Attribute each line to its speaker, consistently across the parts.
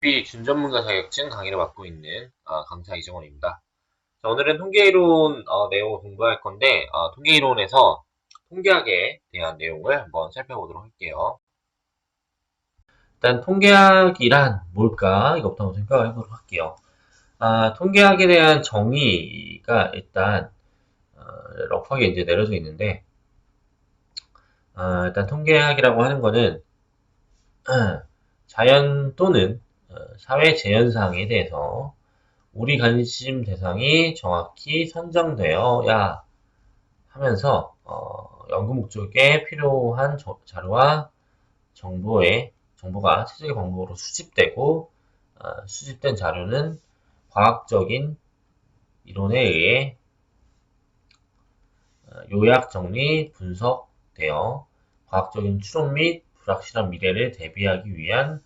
Speaker 1: B 준전문가 자격증 강의를 맡고 있는 강사 이정원입니다. 자, 오늘은 통계이론 내용을 공부할 건데 통계이론에서 통계학에 대한 내용을 한번 살펴보도록 할게요. 일단 통계학이란 뭘까? 이것부터 한번 생각을 해보도록 할게요. 통계학에 대한 정의가 일단 러프하게 이제 내려져 있는데 일단 통계학이라고 하는 거는 자연 또는 사회 재현상에 대해서 우리 관심 대상이 정확히 선정되어야 하면서 연구 목적에 필요한 자료와 정보가 체적의 방법으로 수집되고 수집된 자료는 과학적인 이론에 의해 요약 정리 분석되어 과학적인 추론 및 불확실한 미래를 대비하기 위한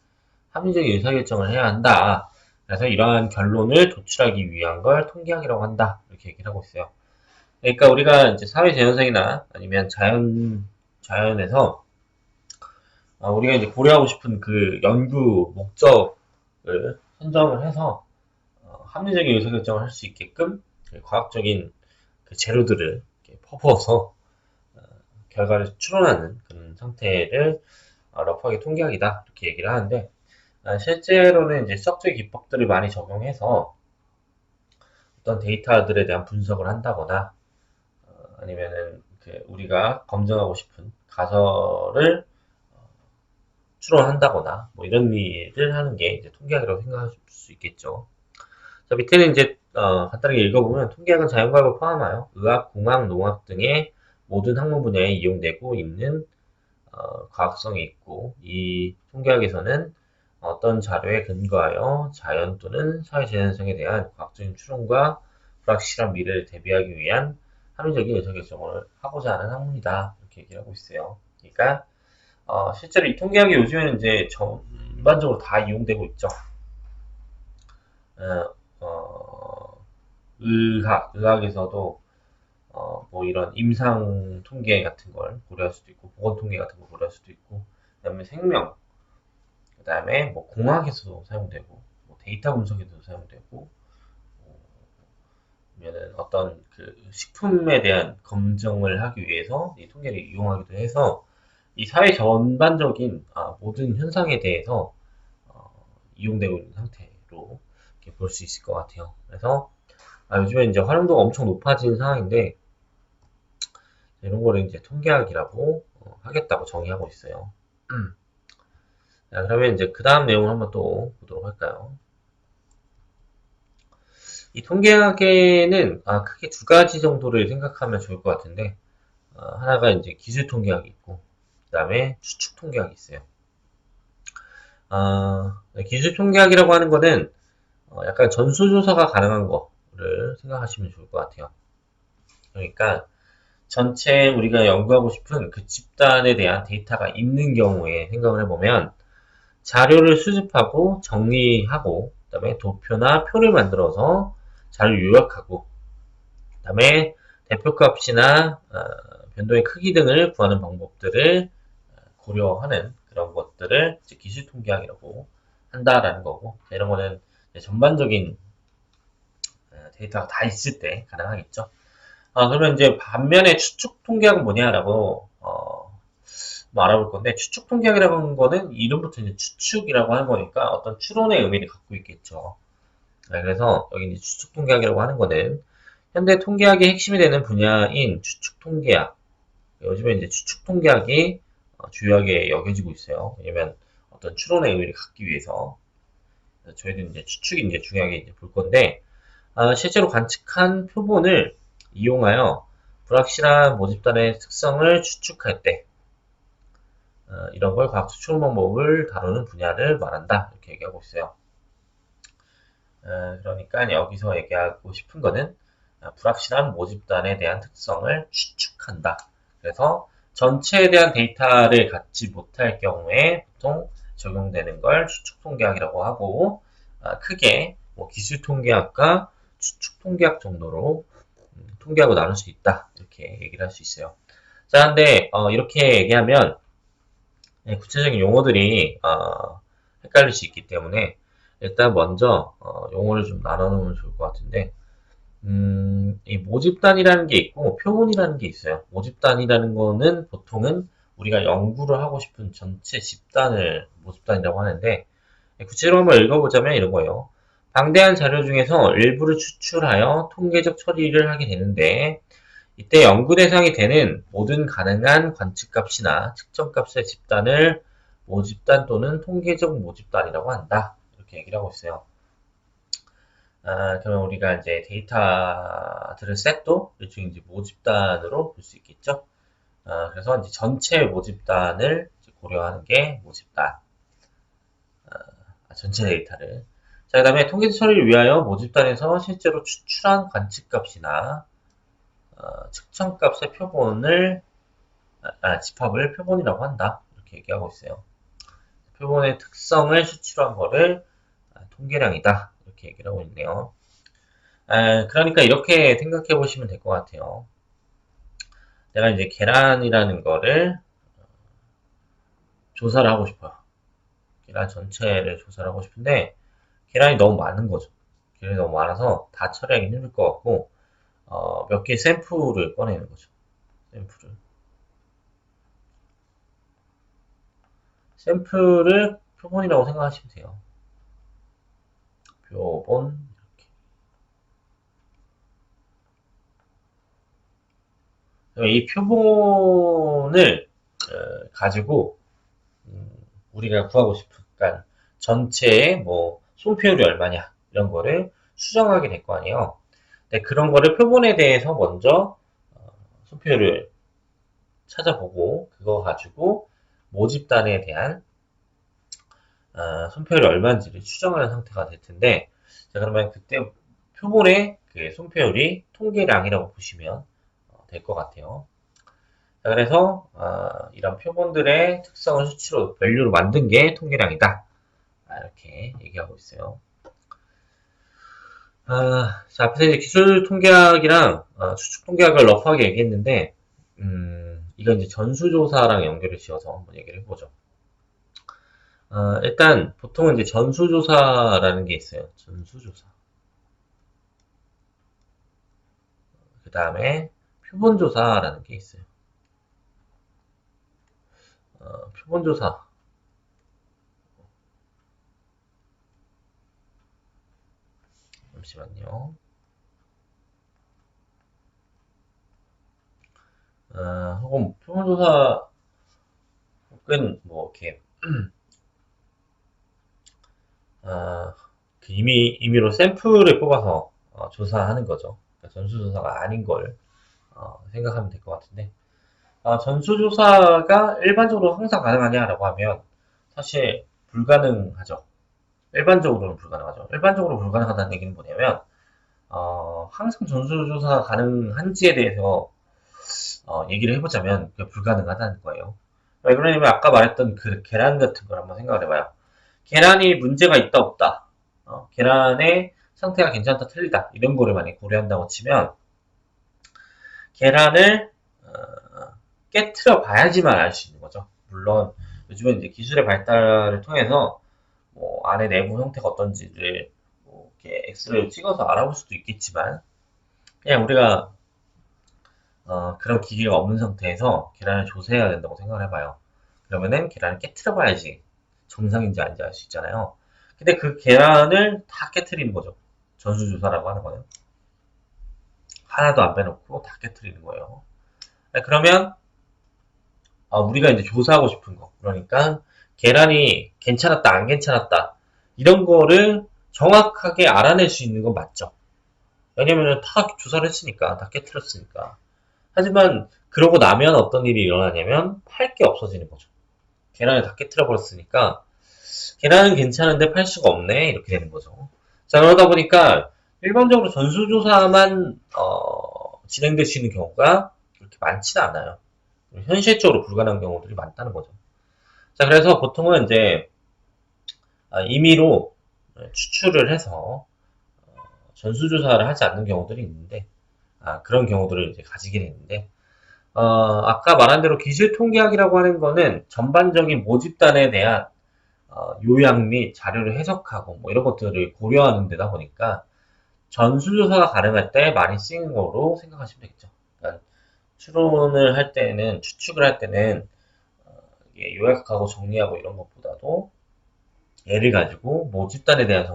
Speaker 1: 합리적인 의사결정을 해야 한다. 그래서 이러한 결론을 도출하기 위한 걸 통계학이라고 한다. 이렇게 얘기를 하고 있어요. 그러니까 우리가 이제 사회 재현상이나 아니면 자연에서 우리가 이제 고려하고 싶은 그 연구 목적을 선정을 해서 합리적인 의사결정을 할 수 있게끔 그 과학적인 그 재료들을 이렇게 퍼부어서 결과를 추론하는 그런 상태를 러프하게 통계학이다 이렇게 얘기를 하는데 실제로는 이제 수학적 기법들을 많이 적용해서 어떤 데이터들에 대한 분석을 한다거나 아니면은 우리가 검증하고 싶은 가설을 추론한다거나 뭐 이런 일을 하는 게 이제 통계학이라고 생각할 수 있겠죠. 자, 밑에는 이제 간단하게 읽어보면 통계학은 자연과학을 포함하여 의학, 공학, 농학 등의 모든 학문 분야에 이용되고 있는 과학성이 있고 이 통계학에서는 어떤 자료에 근거하여 자연 또는 사회 재현성에 대한 과학적인 추론과 불확실한 미래를 대비하기 위한 합리적인 의사결정을 하고자 하는 학문이다 이렇게 얘기를 하고 있어요. 그러니까 실제로 이 통계학이 요즘에는 이제 전반적으로 다 이용되고 있죠. 어, 어, 의학에서도 뭐 이런 임상 통계 같은 걸 고려할 수도 있고 보건 통계 같은 걸 고려할 수도 있고 그다음에 생명 그다음에 뭐 공학에서도 사용되고 뭐 데이터 분석에도 사용되고 아니면은 어떤 그 식품에 대한 검증을 하기 위해서 이 통계를 이용하기도 해서 이 사회 전반적인 모든 현상에 대해서 이용되고 있는 상태로 이렇게 볼 수 있을 것 같아요. 그래서 요즘에 이제 활용도가 엄청 높아진 상황인데 이런 거를 이제 통계학이라고 하겠다고 정의하고 있어요. 자, 그러면 이제 그 다음 내용을 한번 또 보도록 할까요? 이 통계학에는 크게 두 가지 정도를 생각하면 좋을 것 같은데 하나가 이제 기술 통계학이 있고 그 다음에 추측 통계학이 있어요. 기술 통계학이라고 하는 거는 약간 전수조사가 가능한 거를 생각하시면 좋을 것 같아요. 그러니까 전체 우리가 연구하고 싶은 그 집단에 대한 데이터가 있는 경우에 생각을 해보면 자료를 수집하고 정리하고 그다음에 도표나 표를 만들어서 자료 요약하고 그다음에 대표값이나 변동의 크기 등을 구하는 방법들을 고려하는 그런 것들을 기술 통계학이라고 한다라는 거고 이런 거는 전반적인 데이터가 다 있을 때 가능하겠죠. 그러면 이제 반면에 추측 통계학은 뭐냐라고 뭐 알아볼 건데 추측 통계학이라고 하는 거는 이름부터 이제 추측이라고 하는 거니까 어떤 추론의 의미를 갖고 있겠죠. 네, 그래서 여기 이제 추측 통계학이라고 하는 거는 현대 통계학의 핵심이 되는 분야인 추측 통계학. 요즘에 이제 추측 통계학이 주요하게 여겨지고 있어요. 왜냐면 어떤 추론의 의미를 갖기 위해서 저희는 이제 추측이 이제 중요하게 이제 볼 건데 실제로 관측한 표본을 이용하여 불확실한 모집단의 특성을 추측할 때 이런 걸 과학적 추론 방법을 다루는 분야를 말한다 이렇게 얘기하고 있어요. 그러니까 여기서 얘기하고 싶은 거는 불확실한 모집단에 대한 특성을 추측한다. 그래서 전체에 대한 데이터를 갖지 못할 경우에 보통 적용되는 걸 추측 통계학이라고 하고 크게 뭐 기술 통계학과 추측 통계학 정도로 통계학을 나눌 수 있다 이렇게 얘기를 할 수 있어요. 자, 근데 이렇게 얘기하면 구체적인 용어들이 헷갈릴 수 있기 때문에 일단 먼저 용어를 좀 나눠놓으면 좋을 것 같은데 이 모집단이라는 게 있고 표본이라는 게 있어요. 모집단이라는 거는 보통은 우리가 연구를 하고 싶은 전체 집단을 모집단이라고 하는데 구체적으로 한번 읽어보자면 이런 거예요. 방대한 자료 중에서 일부를 추출하여 통계적 처리를 하게 되는데 이때 연구 대상이 되는 모든 가능한 관측값이나 측정값의 집단을 모집단 또는 통계적 모집단이라고 한다. 이렇게 얘기를 하고 있어요. 그러면 우리가 이제 데이터들을 셋도 일종의 이제 모집단으로 볼 수 있겠죠. 그래서 이제 전체 모집단을 고려하는 게 모집단. 전체 데이터를. 자, 그 다음에 통계적 처리를 위하여 모집단에서 실제로 추출한 관측값이나 측정값의 표본을 집합을 표본이라고 한다. 이렇게 얘기하고 있어요. 표본의 특성을 추출한 거를 통계량이다. 이렇게 얘기를 하고 있네요. 그러니까 이렇게 생각해 보시면 될 것 같아요. 내가 이제 계란이라는 거를 조사를 하고 싶어요. 계란 전체를 조사를 하고 싶은데 계란이 너무 많은 거죠. 계란이 너무 많아서 다 처리하기 힘들 것 같고 몇 개 샘플을 꺼내는 거죠. 샘플을 표본이라고 생각하시면 돼요. 표본 이렇게. 이 표본을 가지고 우리가 구하고 싶은 그러니까 전체의 뭐 손표율이 얼마냐 이런 거를 수정하게 될 거 아니에요. 근데 그런 거를 표본에 대해서 먼저 손표율을 찾아보고 그거 가지고 모집단에 대한 손표율이 얼마인지를 추정하는 상태가 될 텐데 자 그러면 그때 표본의 그 손표율이 통계량이라고 보시면 될 것 같아요. 자, 그래서 이런 표본들의 특성을 수치로 밸류로 만든 게 통계량이다. 이렇게 얘기하고 있어요. 자, 앞에서 이제 기술 통계학이랑 추측 통계학을 러프하게 얘기했는데, 이건 이제 전수조사랑 연결을 지어서 한번 얘기를 해보죠. 일단 보통은 이제 전수조사라는 게 있어요. 전수조사. 그 다음에 표본조사라는 게 있어요. 표본조사. 잠시만요. 혹은 표본조사 혹은 뭐 이렇게 그 임의로 샘플을 뽑아서 조사하는 거죠. 그러니까 전수조사가 아닌 걸 생각하면 될 것 같은데 전수조사가 일반적으로 항상 가능하냐라고 하면 사실 불가능하죠. 일반적으로는 불가능하죠. 일반적으로 불가능하다는 얘기는 뭐냐면 항상 전수조사가 가능한지에 대해서 얘기를 해보자면 불가능하다는 거예요. 왜 그러냐면 아까 말했던 그 계란 같은 걸 한번 생각을 해봐요. 계란이 문제가 있다 없다. 계란의 상태가 괜찮다 틀리다 이런 거를 만약에 고려한다고 치면 계란을 깨트려 봐야지만 알 수 있는 거죠. 물론 요즘은 이제 기술의 발달을 통해서 뭐 안에 내부 형태가 어떤지를 뭐 이렇게 엑스레이를 찍어서 알아볼 수도 있겠지만 그냥 우리가 그런 기계가 없는 상태에서 계란을 조사해야 된다고 생각을 해봐요. 그러면은 계란을 깨트려 봐야지 정상인지 아닌지 알 수 있잖아요. 근데 그 계란을 다 깨트리는 거죠. 전수조사라고 하는 거예요. 하나도 안 빼놓고 다 깨트리는 거예요. 그러면 우리가 이제 조사하고 싶은 거. 그러니까 계란이 괜찮았다, 안 괜찮았다. 이런 거를 정확하게 알아낼 수 있는 건 맞죠. 왜냐면 다 조사를 했으니까, 다 깨트렸으니까. 하지만 그러고 나면 어떤 일이 일어나냐면 팔 게 없어지는 거죠. 계란을 다 깨트려 버렸으니까 계란은 괜찮은데 팔 수가 없네 이렇게 되는 거죠. 자 그러다 보니까 일반적으로 전수조사만 진행될 수 있는 경우가 그렇게 많지는 않아요. 현실적으로 불가능한 경우들이 많다는 거죠. 자 그래서 보통은 이제 임의로 추출을 해서 전수조사를 하지 않는 경우들이 있는데 그런 경우들을 이제 가지게 되는데 아까 말한 대로 기술 통계학이라고 하는 거는 전반적인 모집단에 대한 요약 및 자료를 해석하고 뭐 이런 것들을 고려하는 데다 보니까 전수조사가 가능할 때 많이 쓰이는 거로 생각하시면 되겠죠. 그러니까 추론을 할 때는, 추측을 할 때는 이게 요약하고 정리하고 이런 것보다도 예를 가지고 모집단에 대한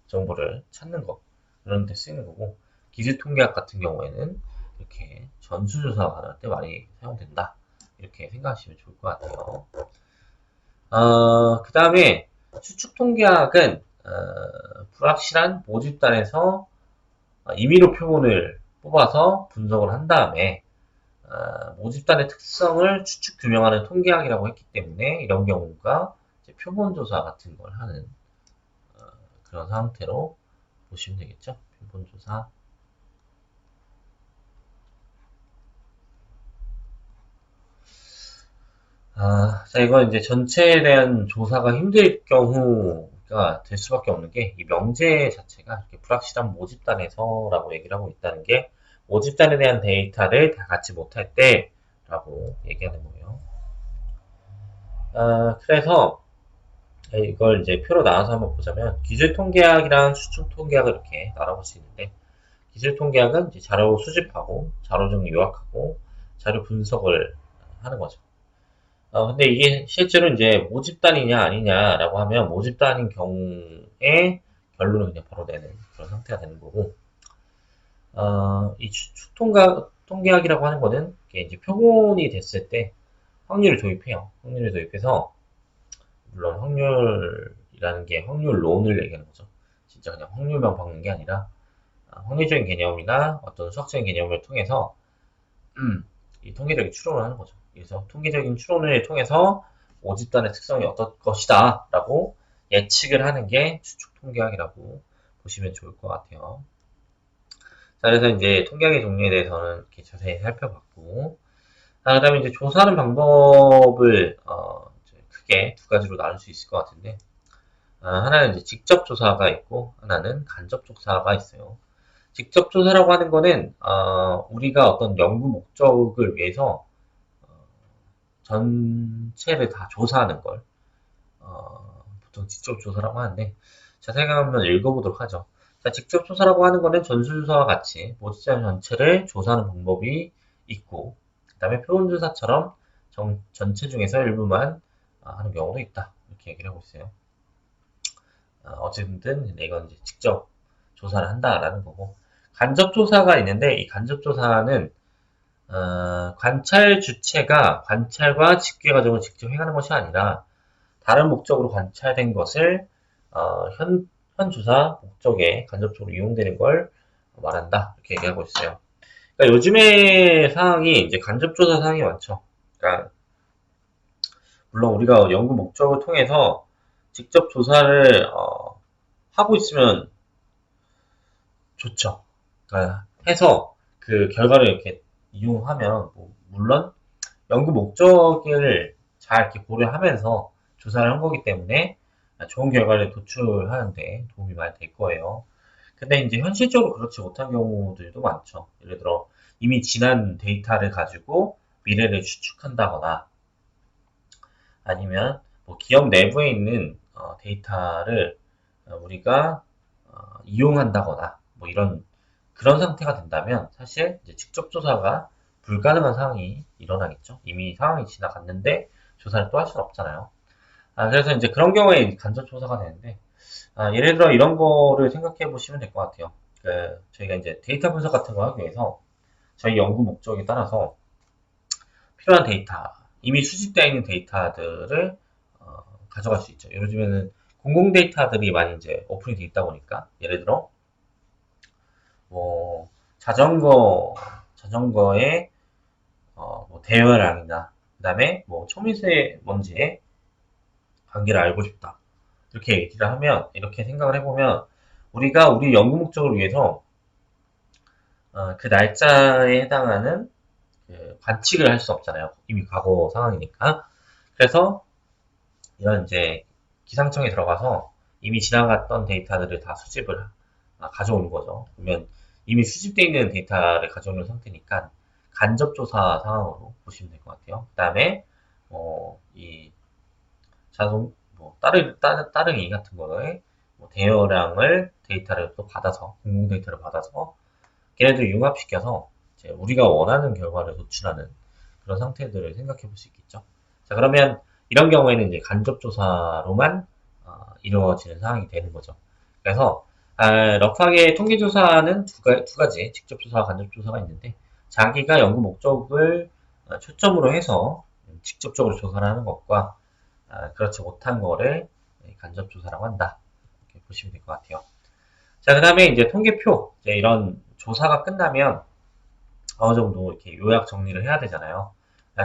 Speaker 1: 정보를 찾는 거 그런 데 쓰이는 거고, 기술통계학 같은 경우에는 이렇게 전수조사가 가능할 때 많이 사용된다 이렇게 생각하시면 좋을 것 같아요. 그 다음에 추측통계학은 불확실한 모집단에서 임의로 표본을 뽑아서 분석을 한 다음에 모집단의 특성을 추측 규명하는 통계학이라고 했기 때문에 이런 경우가 이제 표본조사 같은 걸 하는 그런 상태로 보시면 되겠죠. 표본조사. 자, 이건 이제 전체에 대한 조사가 힘들 경우가 될 수밖에 없는 게, 이 명제 자체가 이렇게 불확실한 모집단에서라고 얘기를 하고 있다는 게, 모집단에 대한 데이터를 다 갖지 못할 때라고 얘기하는 거예요. 그래서 이걸 이제 표로 나눠서 한번 보자면, 기술통계학이랑 수축통계학을 이렇게 나눠볼 수 있는데, 기술통계학은 이제 자료 수집하고, 자료 정리 요약하고, 자료 분석을 하는 거죠. 근데 이게 실제로 이제 모집단이냐 아니냐라고 하면 모집단인 경우에 결론을 그냥 바로 내는 그런 상태가 되는 거고, 이 통계학이라고 하는 거는 이게 이제 표본이 됐을 때 확률을 도입해요. 확률을 도입해서, 물론 확률이라는 게 확률론을 얘기하는 거죠. 진짜 그냥 확률만 바꾸는 게 아니라 확률적인 개념이나 어떤 수학적인 개념을 통해서 이 통계적인 추론을 하는 거죠. 그래서 통계적인 추론을 통해서 모집단의 특성이 어떨 것이다 라고 예측을 하는 게 추측 통계학이라고 보시면 좋을 것 같아요. 자, 그래서 이제 통계학의 종류에 대해서는 이렇게 자세히 살펴봤고, 그 다음에 이제 조사하는 방법을 이제 크게 두 가지로 나눌 수 있을 것 같은데, 하나는 이제 직접 조사가 있고 하나는 간접 조사가 있어요. 직접 조사라고 하는 거는 우리가 어떤 연구 목적을 위해서 전체를 다 조사하는 걸 보통 직접 조사라고 하는데, 자세히 한번 읽어보도록 하죠. 자, 직접 조사라고 하는 거는 전수조사와 같이 모집자 전체를 조사하는 방법이 있고, 그 다음에 표본조사처럼 전체 중에서 일부만 하는 경우도 있다 이렇게 얘기를 하고 있어요. 어쨌든 이건 이제 직접 조사를 한다라는 거고, 간접 조사가 있는데 이 간접 조사는 관찰 주체가 관찰과 집계 과정을 직접 행하는 것이 아니라 다른 목적으로 관찰된 것을 현 조사 목적에 간접적으로 이용되는 걸 말한다 이렇게 얘기하고 있어요. 그러니까 요즘의 상황이 이제 간접 조사 상황이 많죠. 그러니까 물론 우리가 연구 목적을 통해서 직접 조사를 하고 있으면 좋죠. 그러니까 해서 그 결과를 이렇게 이용하면 물론 연구 목적을 잘 이렇게 고려하면서 조사를 한 거기 때문에 좋은 결과를 도출하는데 도움이 많이 될 거예요. 근데 이제 현실적으로 그렇지 못한 경우들도 많죠. 예를 들어 이미 지난 데이터를 가지고 미래를 추측한다거나, 아니면 뭐 기업 내부에 있는 데이터를 우리가 이용한다거나 뭐 이런 그런 상태가 된다면 사실 이제 직접 조사가 불가능한 상황이 일어나겠죠. 이미 상황이 지나갔는데 조사를 또 할 수는 없잖아요. 그래서 이제 그런 경우에 간접 조사가 되는데, 예를 들어 이런 거를 생각해 보시면 될 것 같아요. 저희가 이제 데이터 분석 같은 거 하기 위해서 저희 연구 목적에 따라서 필요한 데이터, 이미 수집되어 있는 데이터들을 가져갈 수 있죠. 요즘에는 공공 데이터들이 많이 이제 오픈이 되어 있다 보니까, 예를 들어 뭐 자전거의 뭐 대여량이나 그다음에 뭐 초미세먼지의 관계를 알고 싶다 이렇게 얘기를 하면, 이렇게 생각을 해보면 우리가 우리 연구 목적을 위해서 그 날짜에 해당하는 그 관측을 할 수 없잖아요. 이미 과거 상황이니까. 그래서 이런 이제 기상청에 들어가서 이미 지나갔던 데이터들을 다 수집을 가져오는 거죠. 그러면 이미 수집되어 있는 데이터를 가져오는 상태니까 간접 조사 상황으로 보시면 될 것 같아요. 그 다음에 이 자동 뭐 따릉이 같은 거에 뭐 대여량을 데이터를 또 받아서 공공 데이터를 받아서 걔네들 융합시켜서 이제 우리가 원하는 결과를 도출하는 그런 상태들을 생각해 볼 수 있겠죠. 자, 그러면 이런 경우에는 이제 간접 조사로만 이루어지는 상황이 되는 거죠. 그래서 럭하게 통계 조사는 두 가지 직접 조사와 간접 조사가 있는데 자기가 연구 목적을 초점으로 해서 직접적으로 조사를 하는 것과 그렇지 못한 거를 간접 조사라고 한다. 이렇게 보시면 될 것 같아요. 자, 그 다음에 이제 통계표, 이제 이런 조사가 끝나면 어느 정도 이렇게 요약 정리를 해야 되잖아요.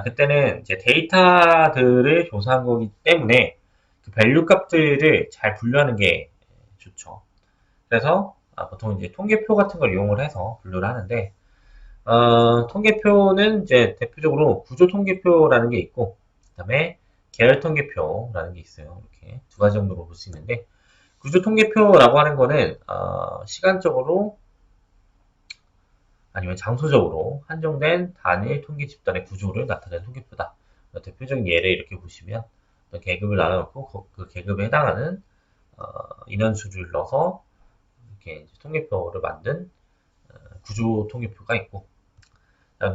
Speaker 1: 그때는 이제 데이터들을 조사한 거기 때문에 그 밸류 값들을 잘 분류하는 게 좋죠. 그래서 보통 이제 통계표 같은 걸 이용을 해서 분류를 하는데 통계표는 이제 대표적으로 구조 통계표라는 게 있고 그다음에 계열 통계표라는 게 있어요. 이렇게 두 가지 정도로 볼 수 있는데 구조 통계표라고 하는 거는 시간적으로 아니면 장소적으로 한정된 단일 통계 집단의 구조를 나타내는 통계표다. 대표적인 예를 이렇게 보시면 어떤 계급을 나눠놓고 그 계급에 해당하는 인원수를 넣어서 이렇게 통계표를 만든 구조 통계표가 있고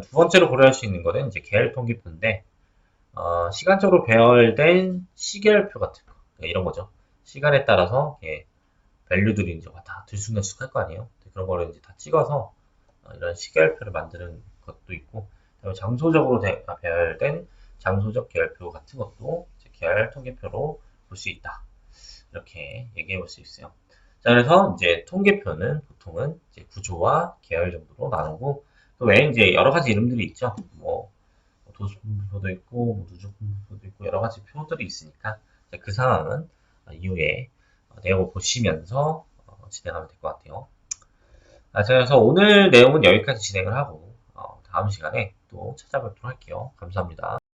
Speaker 1: 두 번째로 고려할 수 있는 거는 이제 계열 통계표인데 시간적으로 배열된 시계열표 같은 거 이런 거죠. 시간에 따라서 밸류들이 이제 다 들쑥날쑥할 거 아니에요. 그런 거를 이제 다 찍어서 이런 시계열표를 만드는 것도 있고 장소적으로 배열된 장소적 계열표 같은 것도 계열 통계표로 볼 수 있다. 이렇게 얘기해 볼 수 있어요. 자, 그래서 이제 통계표는 보통은 이제 구조와 계열 정도로 나누고 그 외에 이제 여러 가지 이름들이 있죠. 뭐 도수분표도 있고 뭐 누적분표도 있고 여러 가지 표들이 있으니까 그 상황은 이후에 내용을 보시면서 진행하면 될 것 같아요. 그래서 오늘 내용은 여기까지 진행을 하고 다음 시간에 또 찾아뵙도록 할게요. 감사합니다.